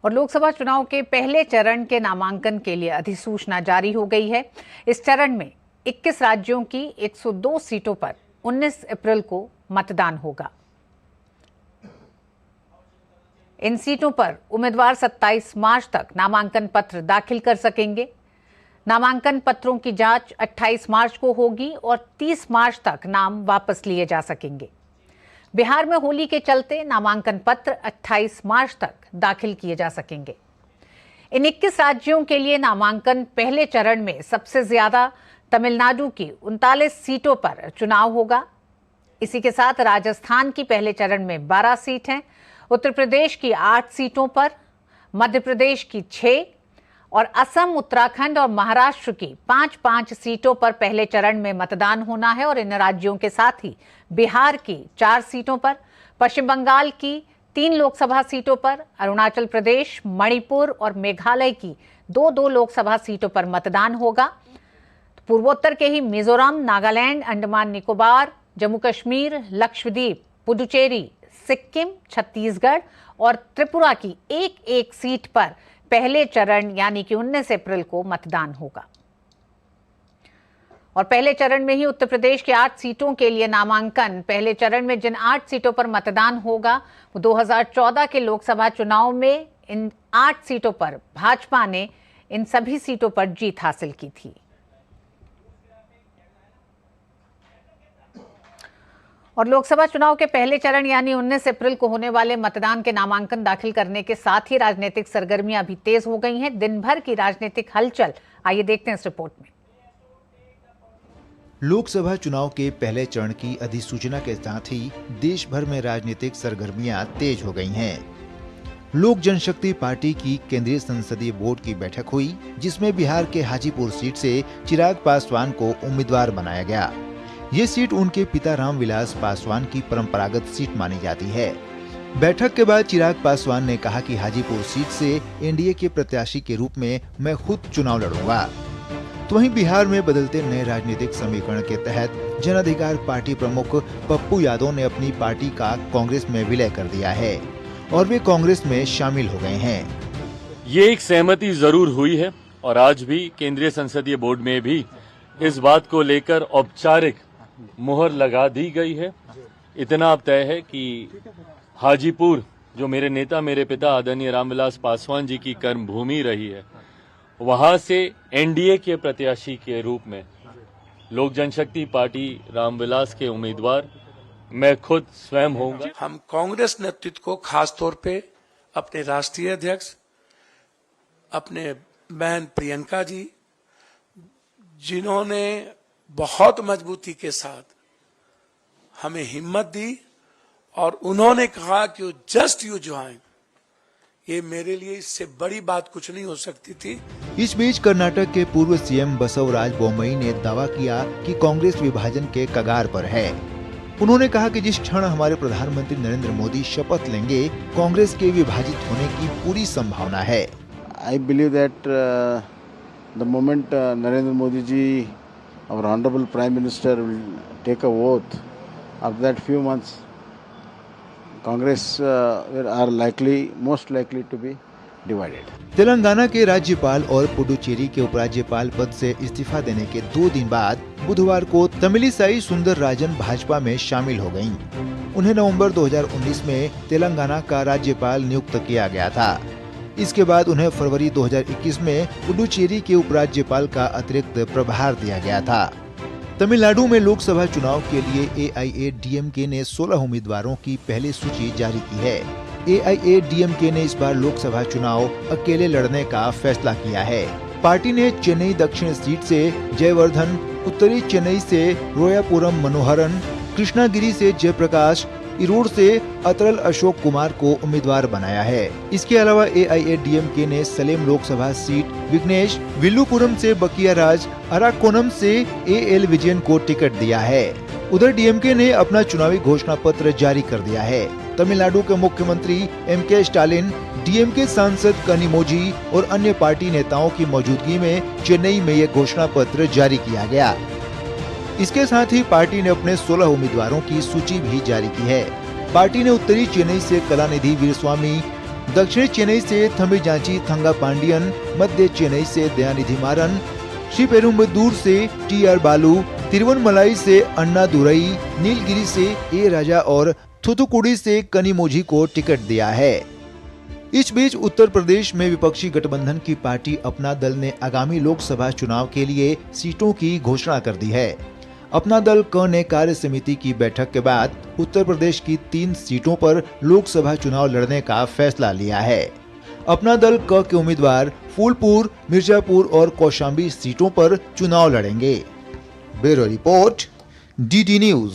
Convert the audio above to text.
और लोकसभा चुनाव के पहले चरण के नामांकन के लिए अधिसूचना जारी हो गई है। इस चरण में 21 राज्यों की 102 सीटों पर 19 अप्रैल को मतदान होगा। इन सीटों पर उम्मीदवार 27 मार्च तक नामांकन पत्र दाखिल कर सकेंगे। नामांकन पत्रों की जांच 28 मार्च को होगी और 30 मार्च तक नाम वापस लिए जा सकेंगे। बिहार में होली के चलते नामांकन पत्र 28 मार्च तक दाखिल किए जा सकेंगे। इन 21 राज्यों के लिए नामांकन पहले चरण में सबसे ज्यादा तमिलनाडु की 39 सीटों पर चुनाव होगा। इसी के साथ राजस्थान की पहले चरण में 12 सीट हैं, उत्तर प्रदेश की 8 सीटों पर, मध्य प्रदेश की 6 और असम, उत्तराखंड और महाराष्ट्र की 5-5 सीटों पर पहले चरण में मतदान होना है। और इन राज्यों के साथ ही बिहार की 4 सीटों पर, पश्चिम बंगाल की 3 लोकसभा सीटों पर, अरुणाचल प्रदेश, मणिपुर और मेघालय की 2-2 लोकसभा सीटों पर मतदान होगा। पूर्वोत्तर के ही मिजोरम, नागालैंड, अंडमान निकोबार, जम्मू कश्मीर, लक्षद्वीप, पुडुचेरी, सिक्किम, छत्तीसगढ़ और त्रिपुरा की 1-1 सीट पर पहले चरण यानी कि 19 अप्रैल को मतदान होगा। और पहले चरण में ही उत्तर प्रदेश की 8 सीटों के लिए नामांकन, पहले चरण में जिन 8 सीटों पर मतदान होगा वो 2014 के लोकसभा चुनाव में इन 8 सीटों पर भाजपा ने इन सभी सीटों पर जीत हासिल की थी। और लोकसभा चुनाव के पहले चरण यानी 19 अप्रैल को होने वाले मतदान के नामांकन दाखिल करने के साथ ही राजनीतिक सरगर्मियां भी तेज हो गई हैं। दिन भर की राजनीतिक हलचल, आइए देखते हैं इस रिपोर्ट में। लोकसभा चुनाव के पहले चरण की अधिसूचना के साथ ही देश भर में राजनीतिक सरगर्मियां तेज हो गई हैं। लोक जनशक्ति पार्टी की केंद्रीय संसदीय बोर्ड की बैठक हुई, जिसमें बिहार के हाजीपुर सीट से चिराग पासवान को उम्मीदवार बनाया गया। ये सीट उनके पिता रामविलास पासवान की परंपरागत सीट मानी जाती है। बैठक के बाद चिराग पासवान ने कहा कि हाजीपुर सीट से एनडीए के प्रत्याशी के रूप में मैं खुद चुनाव लड़ूंगा। तो वहीं बिहार में बदलते नए राजनीतिक समीकरण के तहत जन अधिकार पार्टी प्रमुख पप्पू यादव ने अपनी पार्टी का कांग्रेस में विलय कर दिया है और वे कांग्रेस में शामिल हो गए हैं। ये एक सहमति जरूर हुई है और आज भी केंद्रीय संसदीय बोर्ड में भी इस बात को लेकर औपचारिक मुहर लगा दी गई है। इतना अब तय है कि हाजीपुर, जो मेरे नेता, मेरे पिता आदरणीय रामविलास पासवान जी की कर्म भूमि रही है, वहां से एनडीए के प्रत्याशी के रूप में लोक जनशक्ति पार्टी रामविलास के उम्मीदवार मैं खुद स्वयं होऊंगा। हम कांग्रेस नेतृत्व को खास तौर पे अपने राष्ट्रीय अध्यक्ष, अपने बहन प्रियंका जी, जिन्होंने बहुत मजबूती के साथ हमें हिम्मत दी और उन्होंने कहा कि जस्ट यू ज्वाइन, ये मेरे लिए इससे बड़ी बात कुछ नहीं हो सकती थी। इस बीच कर्नाटक के पूर्व सीएम बसवराज बोम्मई ने दावा किया कि कांग्रेस विभाजन के कगार पर है। उन्होंने कहा कि जिस क्षण हमारे प्रधानमंत्री नरेंद्र मोदी शपथ लेंगे, कांग्रेस के विभाजित होने की पूरी संभावना है। I believe that the moment Narendra Modi ji, our honorable Prime Minister, will take a oath, after that few months, Congress are most likely to be divided. Telangana के राज्यपाल और पुडुचेरी के उपराज्यपाल पद से इस्तीफा देने के 2 दिन बाद बुधवार को तमिलिसाई सुंदरराजन भाजपा में शामिल हो गयीं। उन्हें नवंबर 2019 में तेलंगाना का राज्यपाल नियुक्त किया गया था। इसके बाद उन्हें फरवरी 2021 में पुडुचेरी के उपराज्यपाल का अतिरिक्त प्रभार दिया गया था। तमिलनाडु में लोकसभा चुनाव के लिए एआईएडीएमके ने 16 उम्मीदवारों की पहली सूची जारी की है। एआईएडीएमके ने इस बार लोकसभा चुनाव अकेले लड़ने का फैसला किया है। पार्टी ने चेन्नई दक्षिण सीट से जयवर्धन, उत्तरी चेन्नई से रोयापुरम मनोहरन, कृष्णागिरी से जयप्रकाश, इरोड से अतरल अशोक कुमार को उम्मीदवार बनाया है। इसके अलावा एआईएडीएमके ने सलेम लोकसभा सीट विघ्नेश, विल्लुपुरम से बकिया राज, अराकोनम से एएल विजयन को टिकट दिया है। उधर डीएमके ने अपना चुनावी घोषणा पत्र जारी कर दिया है। तमिलनाडु के मुख्यमंत्री एमके स्टालिन, डीएमके सांसद कनिमोझी और अन्य पार्टी नेताओं की मौजूदगी में चेन्नई में यह घोषणा पत्र जारी किया गया। इसके साथ ही पार्टी ने अपने 16 उम्मीदवारों की सूची भी जारी की है। पार्टी ने उत्तरी चेन्नई से कलानिधि वीरस्वामी, दक्षिणी चेन्नई से थमिजाची थंगा पांडियन, मध्य चेन्नई से दयानिधि मारन, श्रीपेरुम्बदूर से टी.आर. बालू, तिरुवनमलाई से अन्ना दुरई, नीलगिरी से ए. राजा और थुथुकुडी से कनिमोझी को टिकट दिया है। इस बीच उत्तर प्रदेश में विपक्षी गठबंधन की पार्टी अपना दल ने आगामी लोकसभा चुनाव के लिए सीटों की घोषणा कर दी है। अपना दल क ने कार्य समिति की बैठक के बाद उत्तर प्रदेश की 3 सीटों पर लोकसभा चुनाव लड़ने का फैसला लिया है। अपना दल क के उम्मीदवार फूलपुर, मिर्जापुर और कौशाम्बी सीटों पर चुनाव लड़ेंगे। Bureau report, DD news.